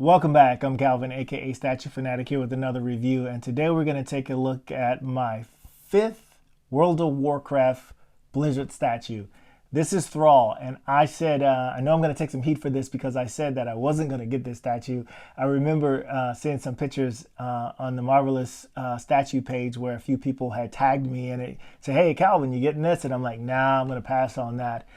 Welcome back. I'm Calvin, aka Statue Fanatic, here with another review, and today we're going to take a look at my 5th World of Warcraft Blizzard statue. This is Thrall, and I said, I know I'm going to take some heat for this because I said that I wasn't going to get this statue. I remember seeing some pictures on the Marvelous statue page where a few people had tagged me in it, say, hey Calvin, you getting this? And I'm like, nah, I'm going to pass on that.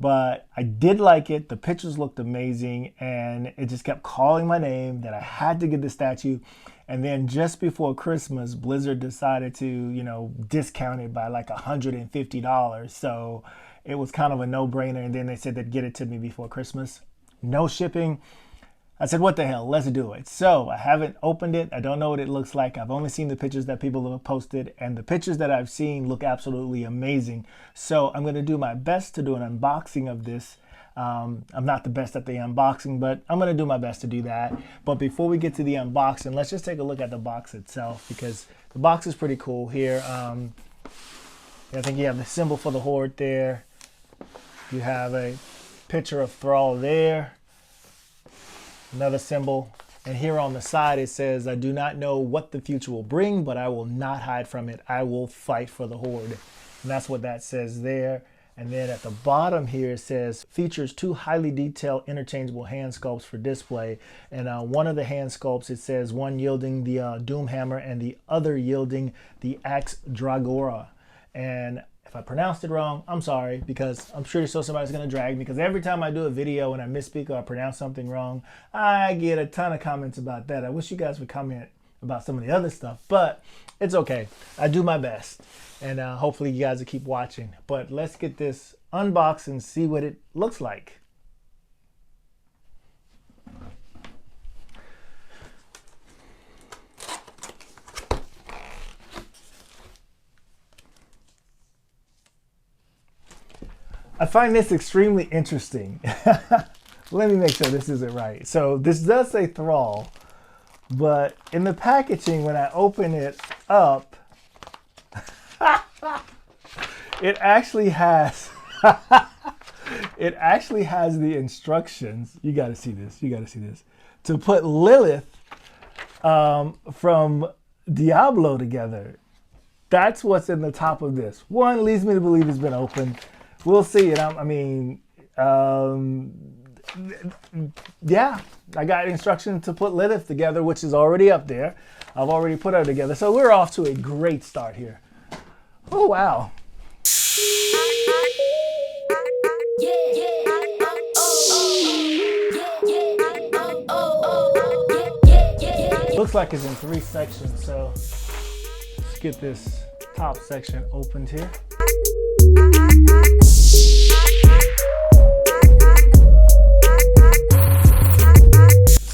But I did like it. The pictures looked amazing, and it just kept calling my name that I had to get the statue. And then just before Christmas, Blizzard decided to, discount it by like $150. So it was kind of a no-brainer. And then they said they'd get it to me before Christmas. No shipping. I said, what the hell? Let's do it. So I haven't opened it. I don't know what it looks like. I've only seen the pictures that people have posted, and the pictures that I've seen look absolutely amazing. So I'm going to do my best to do an unboxing of this. I'm not the best at the unboxing, but I'm going to do my best to do that. But before we get to the unboxing, let's just take a look at the box itself, because the box is pretty cool here. I think you have the symbol for the Horde there. You have a picture of Thrall there. Another symbol, and here on the side it says, I do not know what the future will bring, but I will not hide from it. I will fight for the Horde. And that's what that says there. And then at the bottom here it says, features 2 highly detailed interchangeable hand sculpts for display. And one of the hand sculpts, it says one yielding the Doomhammer and the other yielding the Axe Dragora. And if I pronounced it wrong, I'm sorry, because I'm sure still somebody's going to drag me, because every time I do a video and I misspeak or I pronounce something wrong, I get a ton of comments about that. I wish you guys would comment about some of the other stuff, but it's okay. I do my best, and hopefully you guys will keep watching. But let's get this unboxed and see what it looks like. I find this extremely interesting. Let me make sure this isn't right. So this does say Thrall, but in the packaging, when I open it up, it actually has the instructions. You got to see this. You got to see this. To put Lilith from Diablo together. That's what's in the top of this. One leads me to believe it's been opened. We'll see it. Yeah, I got instructions to put Lilith together, which is already up there. I've already put her together. So we're off to a great start here. Oh, wow. Looks like it's in 3 sections. So let's get this top section opened here.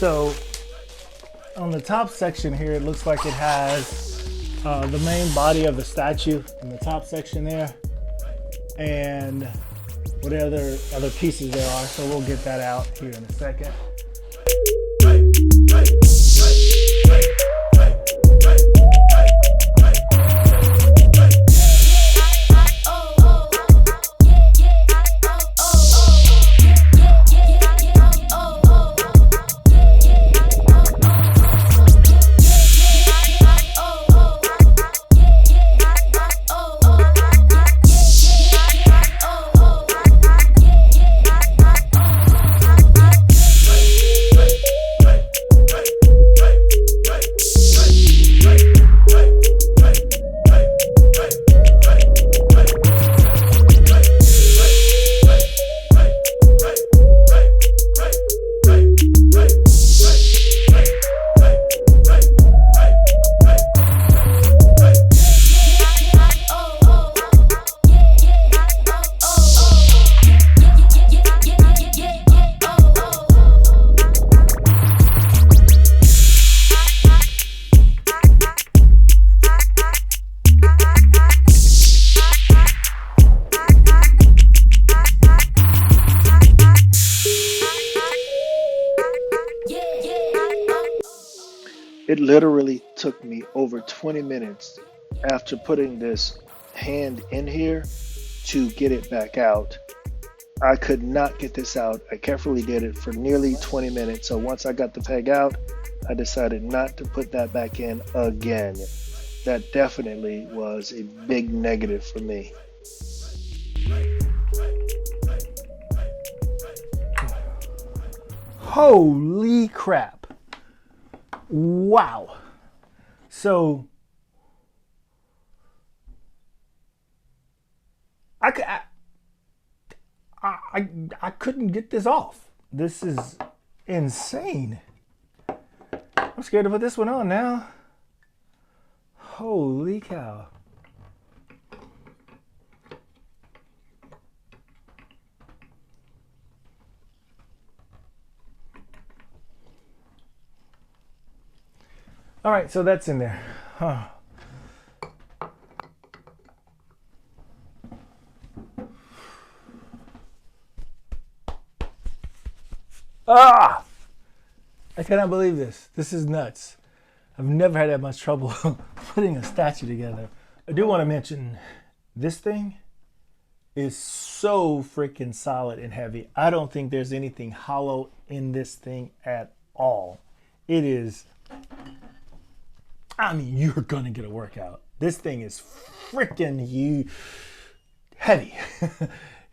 So on the top section here, it looks like it has the main body of the statue in the top section there, and what other pieces there are. So we'll get that out here in a second. It literally took me over 20 minutes after putting this hand in here to get it back out. I could not get this out. I carefully did it for nearly 20 minutes. So once I got the peg out, I decided not to put that back in again. That definitely was a big negative for me. Holy crap. Wow. So I couldn't get this off. This is insane. I'm scared to put this one on now. Holy cow. All right, so that's in there. Huh. Ah! I cannot believe this. This is nuts. I've never had that much trouble putting a statue together. I do want to mention this thing is so freaking solid and heavy. I don't think there's anything hollow in this thing at all. It is, I mean, you're going to get a workout. This thing is freaking heavy,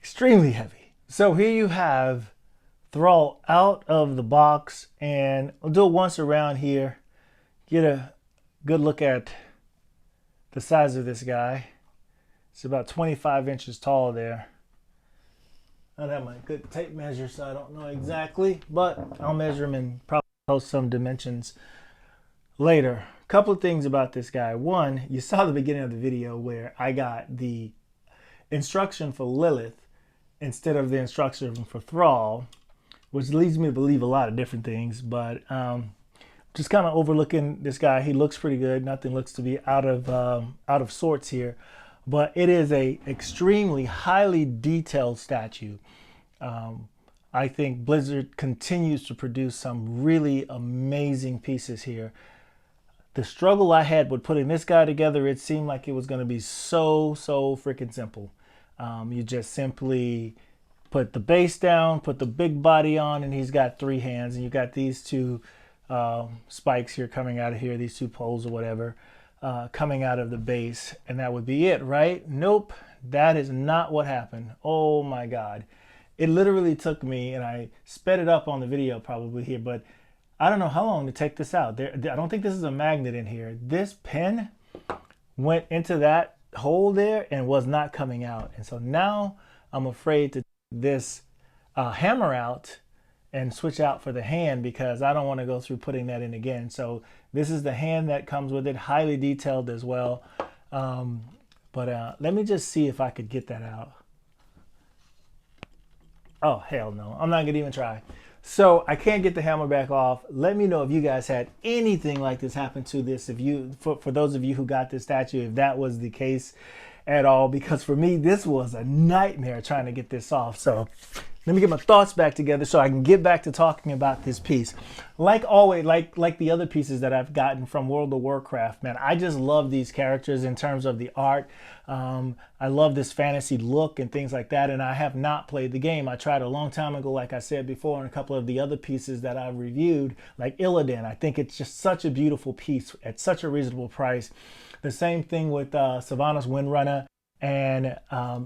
extremely heavy. So here you have Thrall out of the box, and I'll do it once around here, get a good look at the size of this guy. It's about 25 inches tall there. I don't have my good tape measure, so I don't know exactly, but I'll measure him and probably post some dimensions later. A couple of things about this guy. One, you saw the beginning of the video where I got the instruction for Lilith instead of the instruction for Thrall, which leads me to believe a lot of different things, but just kind of overlooking this guy. He looks pretty good. Nothing looks to be out of sorts here, but it is a extremely highly detailed statue. I think Blizzard continues to produce some really amazing pieces here. The struggle I had with putting this guy together, it seemed like it was going to be so freaking simple. You just simply put the base down, put the big body on, and he's got 3 hands, and you got these 2 spikes here coming out of here, these 2 poles or whatever, coming out of the base, and that would be it, right? Nope, that is not what happened. Oh my God. It literally took me, and I sped it up on the video probably here, but I don't know how long to take this out. I don't think this is a magnet in here. This pin went into that hole there and was not coming out. And so now I'm afraid to take this hammer out and switch out for the hand, because I don't want to go through putting that in again. So this is the hand that comes with it, highly detailed as well. But let me just see if I could get that out. Oh, hell no. I'm not going to even try. So I can't get the hammer back off. Let me know if you guys had anything like this happen to this. If you, for those of you who got this statue, if that was the case at all, because for me, this was a nightmare trying to get this off. So let me get my thoughts back together so I can get back to talking about this piece. Like always, like the other pieces that I've gotten from World of Warcraft, man, I just love these characters in terms of the art. I love this fantasy look and things like that, and I have not played the game. I tried a long time ago, like I said before, and a couple of the other pieces that I've reviewed, like Illidan. I think it's just such a beautiful piece at such a reasonable price. The same thing with Sylvanas Windrunner. And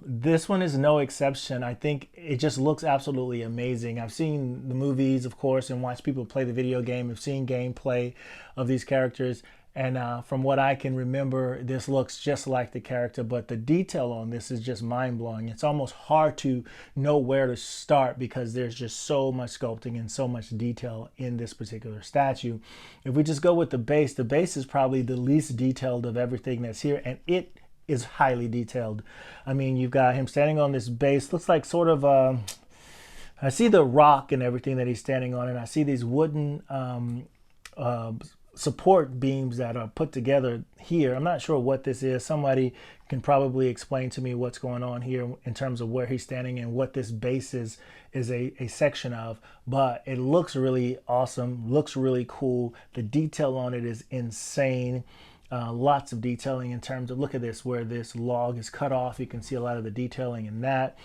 this one is no exception. I think it just looks absolutely amazing. I've seen the movies, of course, and watched people play the video game. I've seen gameplay of these characters. And from what I can remember, this looks just like the character, but the detail on this is just mind-blowing. It's almost hard to know where to start because there's just so much sculpting and so much detail in this particular statue. If we just go with the base is probably the least detailed of everything that's here, and it is highly detailed. I mean, you've got him standing on this base, looks like sort of I see the rock and everything that he's standing on, and I see these wooden support beams that are put together here. I'm not sure what this is. Somebody can probably explain to me what's going on here in terms of where he's standing and what this base is a section of, but it looks really awesome, looks really cool. The detail on it is insane. Lots of detailing in terms of, look at this, where this log is cut off. You can see a lot of the detailing in that.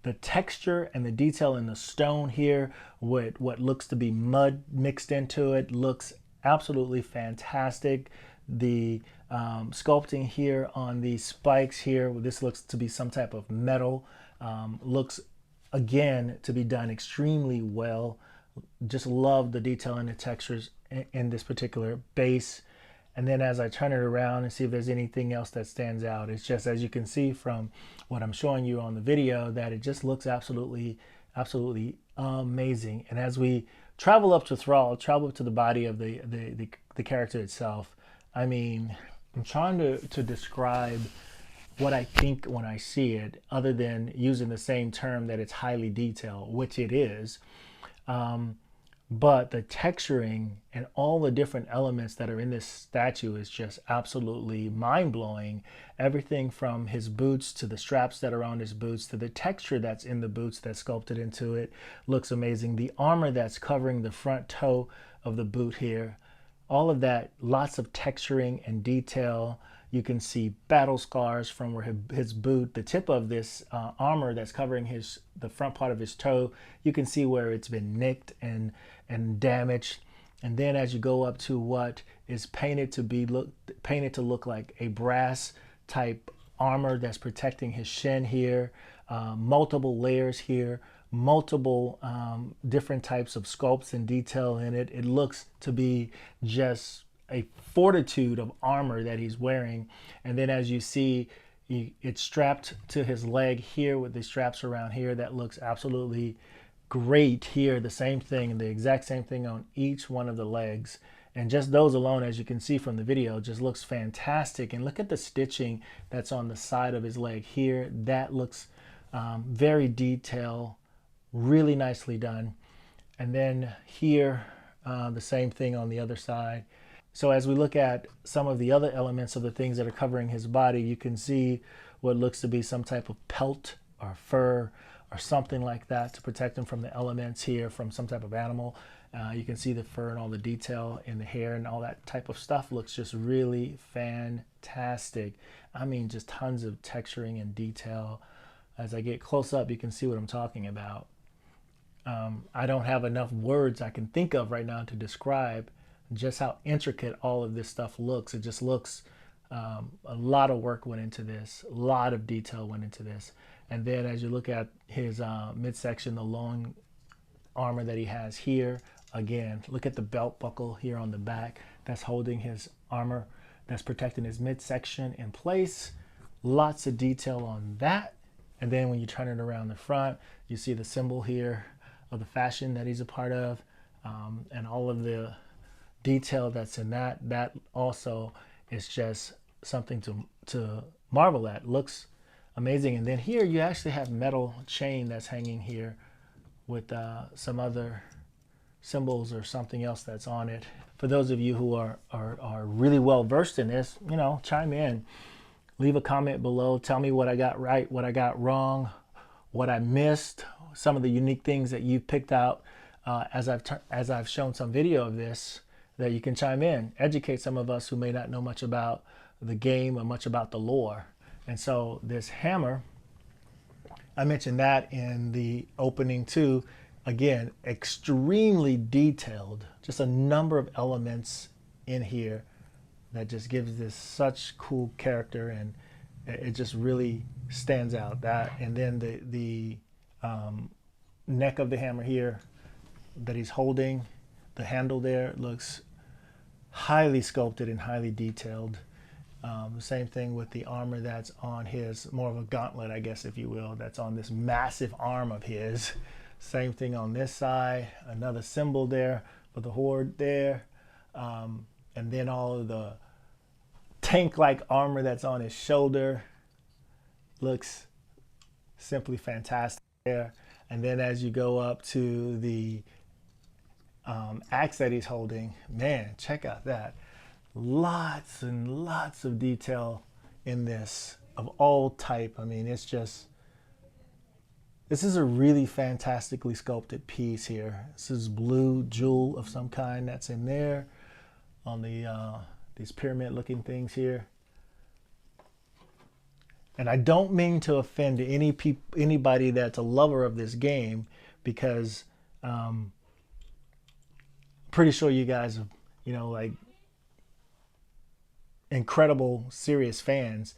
the texture and the detail in the stone here with what looks to be mud mixed into it looks absolutely fantastic. The sculpting here on these spikes here, this looks to be some type of metal, looks again to be done extremely well. Just love the detail and the textures in this particular base. And then as I turn it around and see if there's anything else that stands out, it's just, as you can see from what I'm showing you on the video, that it just looks absolutely amazing. And as we travel up to Thrall, travel up to the body of the character itself, I mean, I'm trying to describe what I think when I see it, other than using the same term that it's highly detailed, which it is. But the texturing and all the different elements that are in this statue is just absolutely mind-blowing. Everything from his boots to the straps that are on his boots to the texture that's in the boots that's sculpted into it looks amazing. The armor that's covering the front toe of the boot here, all of that, lots of texturing and detail. You can see battle scars from where his boot, the tip of this armor that's covering the front part of his toe, you can see where it's been nicked and damaged. And then as you go up to what is painted to look like a brass type armor that's protecting his shin here, multiple layers here, multiple different types of sculpts and detail in it. It looks to be just a fortitude of armor that he's wearing. And then as you see, it's strapped to his leg here with the straps around here. That looks absolutely great here. The same thing, the exact same thing on each one of the legs. And just those alone, as you can see from the video, just looks fantastic. And look at the stitching that's on the side of his leg here. That looks very detailed, really nicely done. And then here, the same thing on the other side. So as we look at some of the other elements of the things that are covering his body, you can see what looks to be some type of pelt or fur or something like that to protect him from the elements here, from some type of animal. You can see the fur and all the detail in the hair and all that type of stuff looks just really fantastic. I mean, just tons of texturing and detail. As I get close up, you can see what I'm talking about. I don't have enough words I can think of right now to describe just how intricate all of this stuff looks. It just looks, a lot of work went into this, a lot of detail went into this. And then as you look at his midsection, the long armor that he has here, again, look at the belt buckle here on the back that's holding his armor, that's protecting his midsection in place. Lots of detail on that. And then when you turn it around the front, you see the symbol here of the fashion that he's a part of, and all of the detail that's in that. That also is just something to marvel at. Looks amazing. And then here you actually have metal chain that's hanging here with some other symbols or something else that's on it. For those of you who are really well versed in this, you know, chime in, leave a comment below, tell me what I got right, what I got wrong, what I missed, some of the unique things that you picked out as I've shown some video of this, that you can chime in, educate some of us who may not know much about the game or much about the lore. And so this hammer, I mentioned that in the opening too. Again, extremely detailed, just a number of elements in here that just gives this such cool character, and it just really stands out. That, and then the neck of the hammer here that he's holding, the handle there looks highly sculpted and highly detailed. The same thing with the armor that's on his, more of a gauntlet, I guess, if you will, that's on this massive arm of his. Same thing on this side, another symbol there for the Horde there. And then all of the tank-like armor that's on his shoulder looks simply fantastic there. And then as you go up to the axe that he's holding, man, check out that. Lots and lots of detail in this of all type. I mean, it's just, this is a really fantastically sculpted piece here. This is blue jewel of some kind that's in there on the these pyramid looking things here. And I don't mean to offend anybody that's a lover of this game, because pretty sure you guys are, like incredible, serious fans,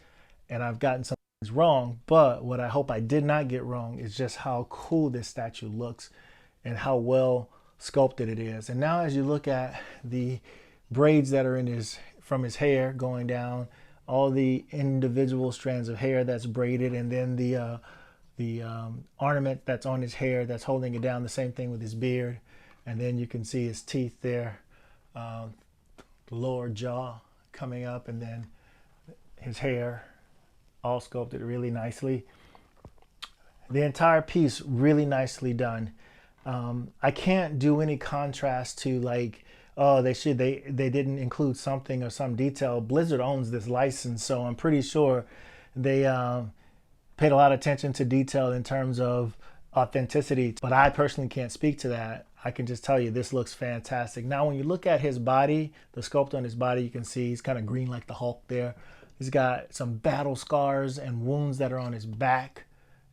and I've gotten some things wrong. But what I hope I did not get wrong is just how cool this statue looks and how well sculpted it is. And now as you look at the braids that are from his hair going down, all the individual strands of hair that's braided, and then the ornament that's on his hair that's holding it down, the same thing with his beard. And then you can see his teeth there, the lower jaw coming up, and then his hair all sculpted really nicely. The entire piece really nicely done. I can't do any contrast to like, oh, they didn't include something or some detail. Blizzard owns this license, so I'm pretty sure they paid a lot of attention to detail in terms of authenticity. But I personally can't speak to that. I can just tell you this looks fantastic. Now, when you look at his body, the sculpt on his body, you can see he's kind of green like the Hulk there. He's got some battle scars and wounds that are on his back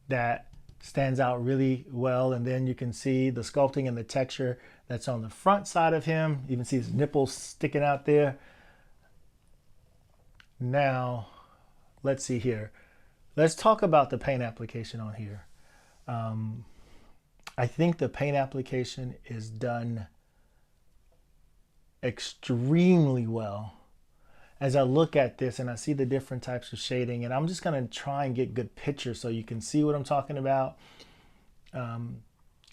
that stands out really well. And then you can see the sculpting and the texture that's on the front side of him. You can see his nipples sticking out there. Now, let's see here. Let's talk about the paint application on here. I think the paint application is done extremely well. As I look at this and I see the different types of shading, and I'm just going to try and get good pictures so you can see what I'm talking about. And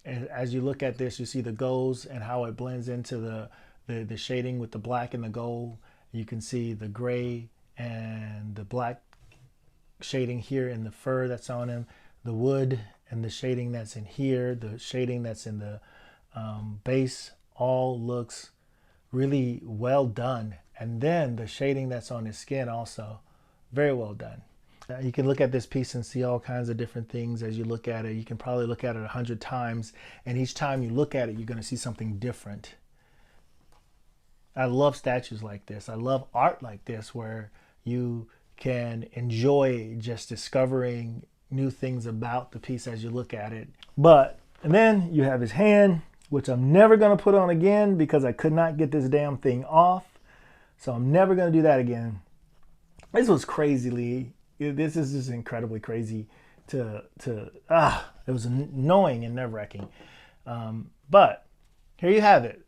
as you look at this, you see the golds and how it blends into the shading with the black and the gold. You can see the gray and the black shading here in the fur that's on him, the wood and the shading that's in here, the shading that's in the base, all looks really well done. And then the shading that's on his skin also, very well done. You can look at this piece and see all kinds of different things as you look at it. You can probably look at it 100 times, and each time you look at it, you're going to see something different. I love statues like this. I love art like this, where you can enjoy just discovering new things about the piece as you look at it. And then you have his hand, which I'm never going to put on again because I could not get this damn thing off. So I'm never going to do that again. This was crazily, this is just incredibly crazy it was annoying and nerve-wracking. But here you have it.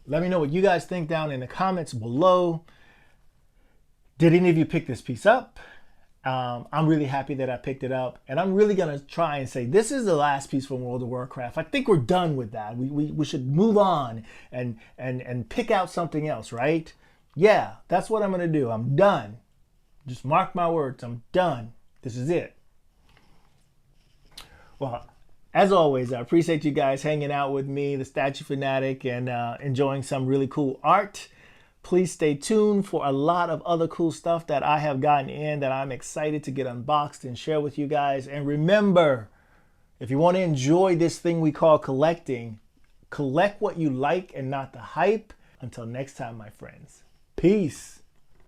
Let me know what you guys think down in the comments below. Did any of you pick this piece up? I'm really happy that I picked it up, and I'm really going to try and say this is the last piece from World of Warcraft. I think we're done with that. We should move on and pick out something else, right? Yeah, that's what I'm going to do. I'm done. Just mark my words. I'm done. This is it. Well, as always, I appreciate you guys hanging out with me, the Statue Fanatic, and enjoying some really cool art. Please stay tuned for a lot of other cool stuff that I have gotten in that I'm excited to get unboxed and share with you guys. And remember, if you want to enjoy this thing we call collecting, collect what you like and not the hype. Until next time, my friends. Peace.